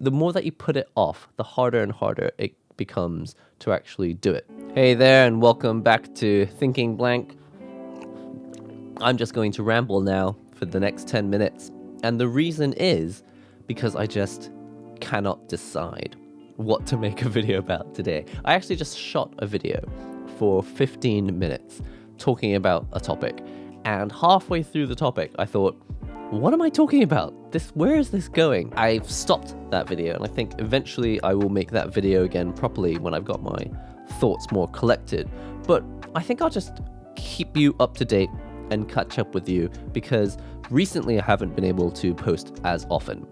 the more that you put it off, the harder and harder it becomes to actually do it. Hey there, and welcome back to Thinking Blank. I'm just going to ramble now for the next 10 minutes. And the reason is because I just cannot decide what to make a video about today. I actually just shot a video for 15 minutes talking about a topic. And halfway through the topic, I thought, what am I talking about? Where is this going? I've stopped that video, and I think eventually I will make that video again properly when I've got my thoughts more collected. But I think I'll just keep you up to date and catch up with you, because recently I haven't been able to post as often.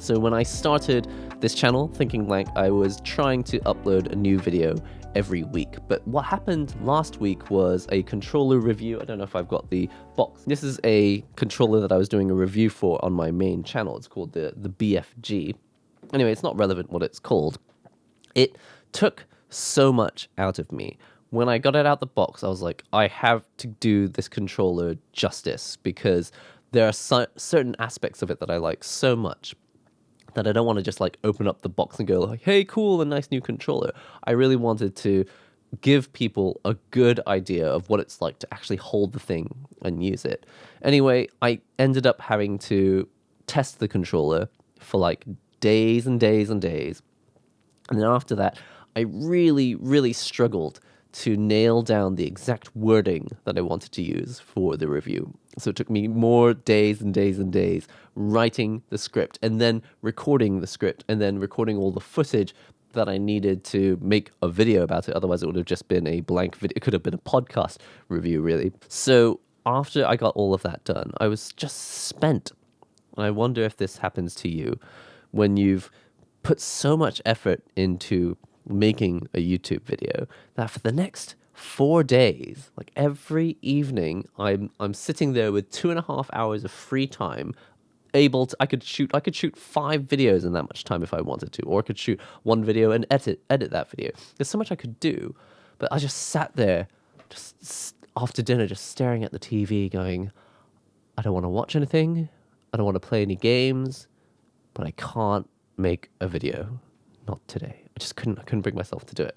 So when I started this channel, Thinking Blank, I was trying to upload a new video every week. But what happened last week was a controller review. I don't know if I've got the box. This is a controller that I was doing a review for on my main channel. It's called the BFG. Anyway, it's not relevant what it's called. It took so much out of me. When I got it out the box, I was like, I have to do this controller justice, because there are certain aspects of it that I like so much that I don't want to just like open up the box and go like, hey, cool, a nice new controller. I really wanted to give people a good idea of what it's like to actually hold the thing and use it. Anyway, I ended up having to test the controller for like days and days and days. And then after that, I really, really struggled to nail down the exact wording that I wanted to use for the review. So it took me more days and days and days writing the script, and then recording the script, and then recording all the footage that I needed to make a video about it. Otherwise, it would have just been a blank video. It could have been a podcast review, really. So after I got all of that done, I was just spent. And I wonder if this happens to you when you've put so much effort into making a YouTube video that for the next 4 days, like every evening, I'm sitting there with 2.5 hours of free time, I could shoot 5 videos in that much time if I wanted to, or I could shoot one video and edit that video. There's so much I could do, but I just sat there, just after dinner, just staring at the TV, going, I don't want to watch anything, I don't want to play any games, but I can't make a video. Not today. I couldn't bring myself to do it.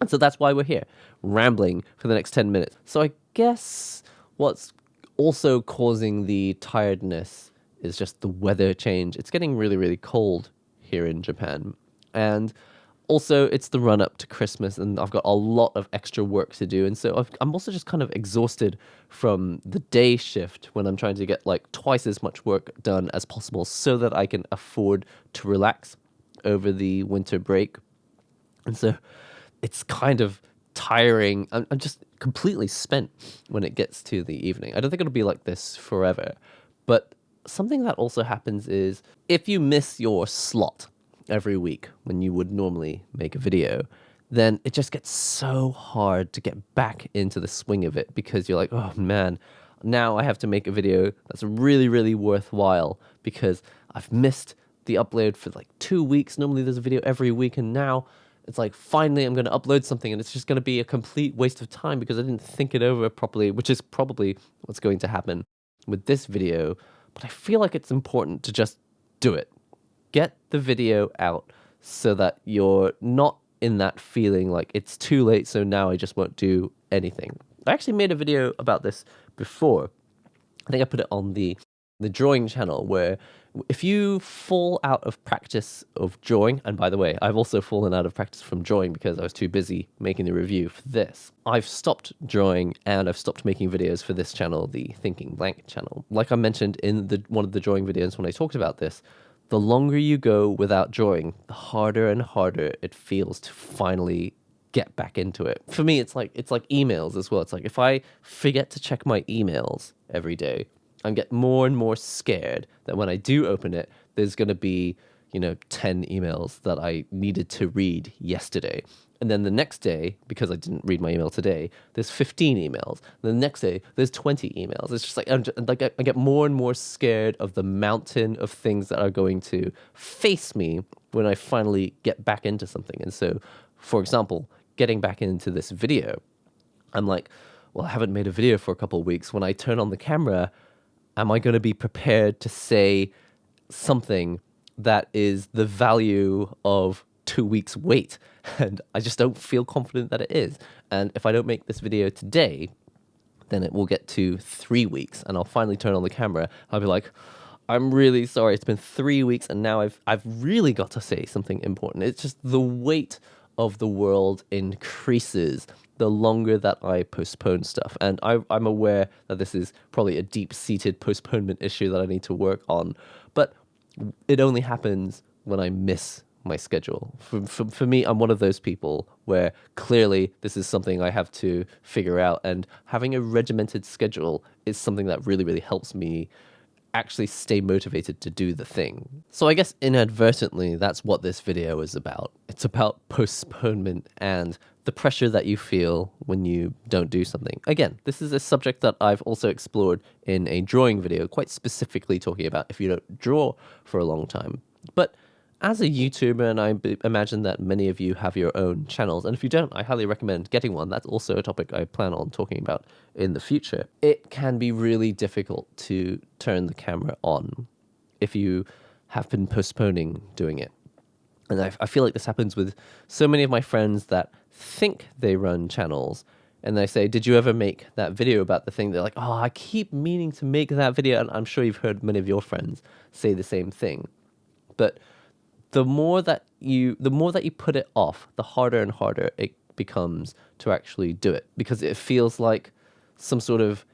And so that's why we're here, rambling for the next 10 minutes. So I guess what's also causing the tiredness is just the weather change. It's getting really, really cold here in Japan. And also it's the run up to Christmas, and I've got a lot of extra work to do. And so I'm also just kind of exhausted from the day shift when I'm trying to get like twice as much work done as possible so that I can afford to relax over the winter break. And so it's kind of tiring. I'm just completely spent when it gets to the evening. I don't think it'll be like this forever. But something that also happens is if you miss your slot every week when you would normally make a video, then it just gets so hard to get back into the swing of it, because you're like, oh man, now I have to make a video that's really, really worthwhile because I've missed the upload for like 2 weeks. Normally there's a video every week, and now it's like finally I'm going to upload something, and it's just going to be a complete waste of time because I didn't think it over properly, which is probably what's going to happen with this video. But I feel like it's important to just do it. Get the video out so that you're not in that feeling like it's too late, so now I just won't do anything. I actually made a video about this before. I think I put it on the drawing channel, where if you fall out of practice of drawing, and by the way, I've also fallen out of practice from drawing because I was too busy making the review for this. I've stopped drawing and I've stopped making videos for this channel, the Thinking Blank channel. Like I mentioned in one of the drawing videos when I talked about this, the longer you go without drawing, the harder and harder it feels to finally get back into it. For me, it's like emails as well. It's like if I forget to check my emails every day, I get more and more scared that when I do open it, there's going to be, 10 emails that I needed to read yesterday. And then the next day, because I didn't read my email today, there's 15 emails. And the next day, there's 20 emails. It's just like, I get more and more scared of the mountain of things that are going to face me when I finally get back into something. And so, for example, getting back into this video, I'm like, well, I haven't made a video for a couple of weeks. When I turn on the camera, am I going to be prepared to say something that is the value of 2 weeks wait. And I just don't feel confident that it is. And if I don't make this video today, then it will get to 3 weeks and I'll finally turn on the camera. I'll be like, I'm really sorry. It's been 3 weeks and now I've really got to say something important. It's just the weight of the world increases the longer that I postpone stuff. And I'm aware that this is probably a deep-seated postponement issue that I need to work on. But it only happens when I miss my schedule. For me, I'm one of those people where clearly this is something I have to figure out. And having a regimented schedule is something that really, really helps me actually stay motivated to do the thing. So I guess inadvertently, that's what this video is about. It's about postponement and the pressure that you feel when you don't do something. Again, this is a subject that I've also explored in a drawing video, quite specifically talking about if you don't draw for a long time. But as a YouTuber, and I imagine that many of you have your own channels, and if you don't, I highly recommend getting one. That's also a topic I plan on talking about in the future. It can be really difficult to turn the camera on if you have been postponing doing it. And I feel like this happens with so many of my friends that think they run channels, and they say, did you ever make that video about the thing? They're like, oh, I keep meaning to make that video, and I'm sure you've heard many of your friends say the same thing. But the more that you put it off, the harder and harder it becomes to actually do it, because it feels like some sort of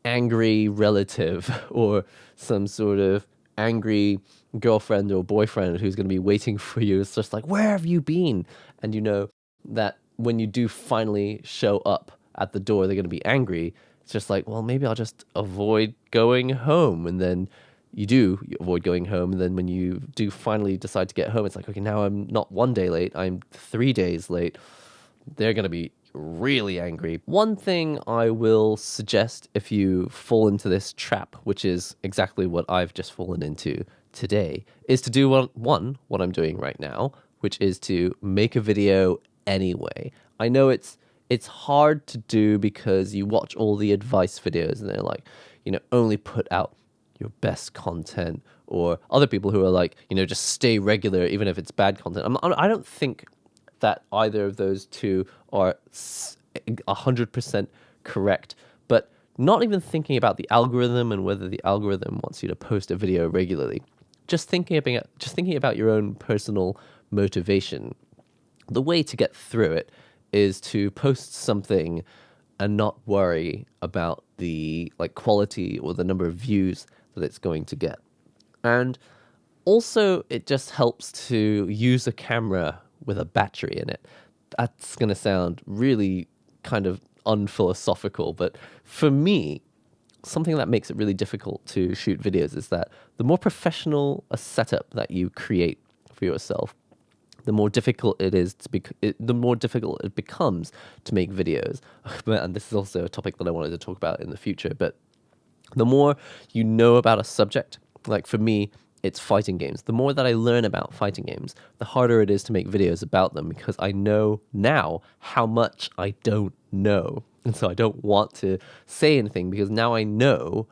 angry relative or some sort of angry girlfriend or boyfriend who's going to be waiting for you. It's just like, where have you been? And you know that when you do finally show up at the door, they're going to be angry. It's just like, well, maybe I'll just avoid going home. And then you avoid going home, and then when you do finally decide to get home, it's like, okay, now I'm not 1 day late, I'm 3 days late. They're going to be really angry. One thing I will suggest if you fall into this trap, which is exactly what I've just fallen into today, is to do what I'm doing right now, which is to make a video anyway. I know it's hard to do because you watch all the advice videos and they're like, only put out your best content, or other people who are like, just stay regular even if it's bad content. I don't think that either of those two are 100% correct, but not even thinking about the algorithm and whether the algorithm wants you to post a video regularly. Just thinking about your own personal motivation. The way to get through it is to post something and not worry about the quality or the number of views that it's going to get. And also, it just helps to use a camera with a battery in it. That's going to sound really kind of unphilosophical, but for me, something that makes it really difficult to shoot videos is that the more professional a setup that you create for yourself, the more difficult it is the more difficult it becomes to make videos. And this is also a topic that I wanted to talk about in the future, but the more you know about a subject, like for me, it's fighting games. The more that I learn about fighting games, the harder it is to make videos about them, because I know now how much I don't know. And so I don't want to say anything because now I know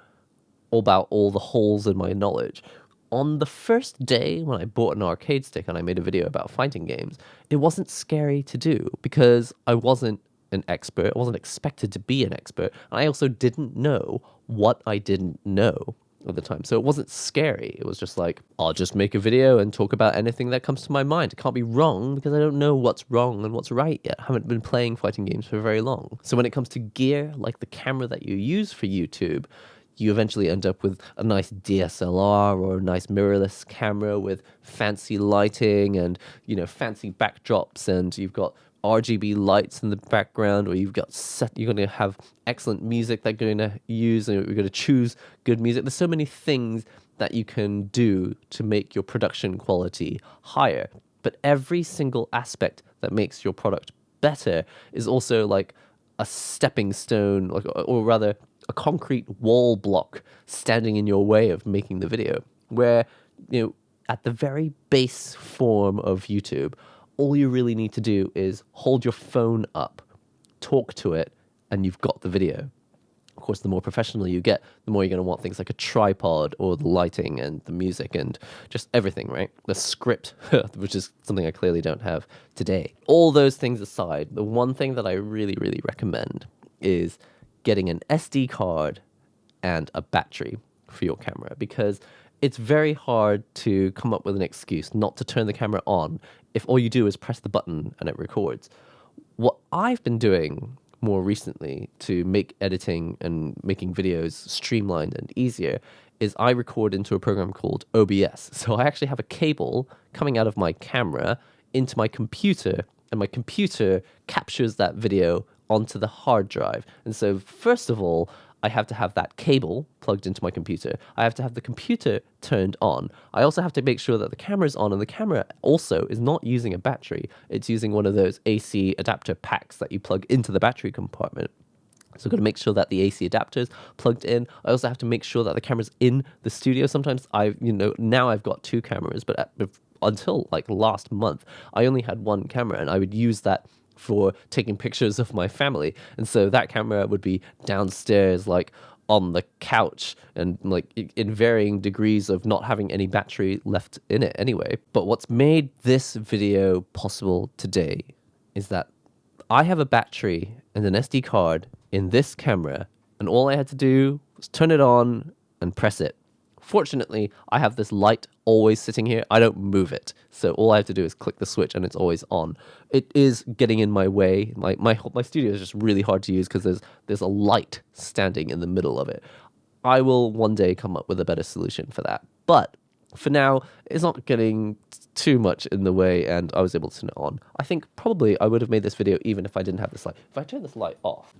about all the holes in my knowledge. On the first day when I bought an arcade stick and I made a video about fighting games, it wasn't scary to do because I wasn't an expert. I wasn't expected to be an expert. And I also didn't know what I didn't know at the time. So it wasn't scary. It was just like, I'll just make a video and talk about anything that comes to my mind. It can't be wrong because I don't know what's wrong and what's right yet. I haven't been playing fighting games for very long. So when it comes to gear, like the camera that you use for YouTube, you eventually end up with a nice DSLR or a nice mirrorless camera with fancy lighting and, fancy backdrops, and you've got RGB lights in the background, or you're going to have excellent music that you're going to use, and you're going to choose good music. There's so many things that you can do to make your production quality higher. But every single aspect that makes your product better is also like a stepping stone, or rather a concrete wall block standing in your way of making the video, where, at the very base form of YouTube, all you really need to do is hold your phone up, talk to it, and you've got the video. Of course, the more professional you get, the more you're going to want things like a tripod or the lighting and the music and just everything, right? The script, which is something I clearly don't have today. All those things aside, the one thing that I really, really recommend is getting an SD card and a battery for your camera, because it's very hard to come up with an excuse not to turn the camera on if all you do is press the button and it records. What I've been doing more recently to make editing and making videos streamlined and easier is I record into a program called OBS. So I actually have a cable coming out of my camera into my computer, and my computer captures that video onto the hard drive. And so first of all, I have to have that cable plugged into my computer. I have to have the computer turned on. I also have to make sure that the camera is on, and the camera also is not using a battery. It's using one of those AC adapter packs that you plug into the battery compartment. So I've got to make sure that the AC adapter is plugged in. I also have to make sure that the camera's in the studio. Sometimes now I've got two cameras, but until like last month, I only had one camera, and I would use that for taking pictures of my family. And so that camera would be downstairs, like on the couch, and like in varying degrees of not having any battery left in it anyway. But what's made this video possible today is that I have a battery and an SD card in this camera, and all I had to do was turn it on and press it. Fortunately, I have this light always sitting here. I don't move it. So all I have to do is click the switch and it's always on. It is getting in my way. My studio is just really hard to use because there's a light standing in the middle of it. I will one day come up with a better solution for that. But for now, it's not getting too much in the way, and I was able to turn it on. I think probably I would have made this video even if I didn't have this light. If I turn this light off,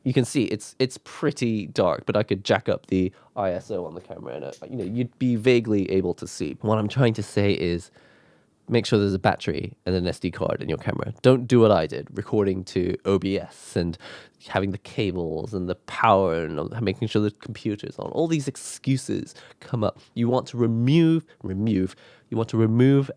you can see it's pretty dark, but I could jack up the ISO on the camera, and you'd be vaguely able to see. What I'm trying to say is, make sure there's a battery and an SD card in your camera. Don't do what I did, recording to OBS and having the cables and the power and making sure the computer's on. All these excuses come up. You want to remove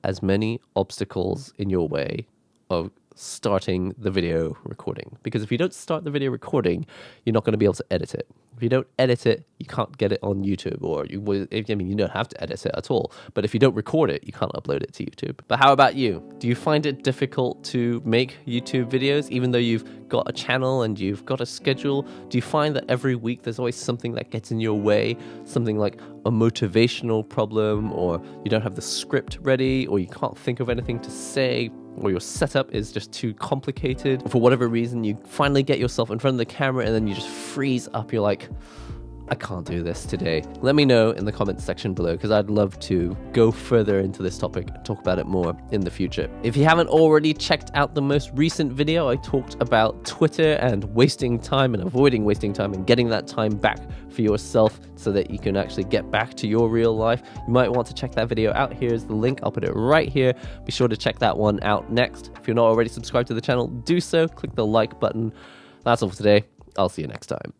as many obstacles in your way of starting the video recording. Because if you don't start the video recording, you're not going to be able to edit it. If you don't edit it, you can't get it on YouTube, or you don't have to edit it at all. But if you don't record it, you can't upload it to YouTube. But how about you? Do you find it difficult to make YouTube videos, even though you've got a channel and you've got a schedule? Do you find that every week there's always something that gets in your way? Something like a motivational problem, or you don't have the script ready, or you can't think of anything to say, or your setup is just too complicated. For whatever reason, you finally get yourself in front of the camera and then you just freeze up. You're like, I can't do this today. Let me know in the comments section below, because I'd love to go further into this topic and talk about it more in the future. If you haven't already checked out the most recent video, I talked about Twitter and wasting time and avoiding wasting time and getting that time back for yourself so that you can actually get back to your real life. You might want to check that video out. Here's the link. I'll put it right here. Be sure to check that one out next. If you're not already subscribed to the channel, do so. Click the like button. That's all for today. I'll see you next time.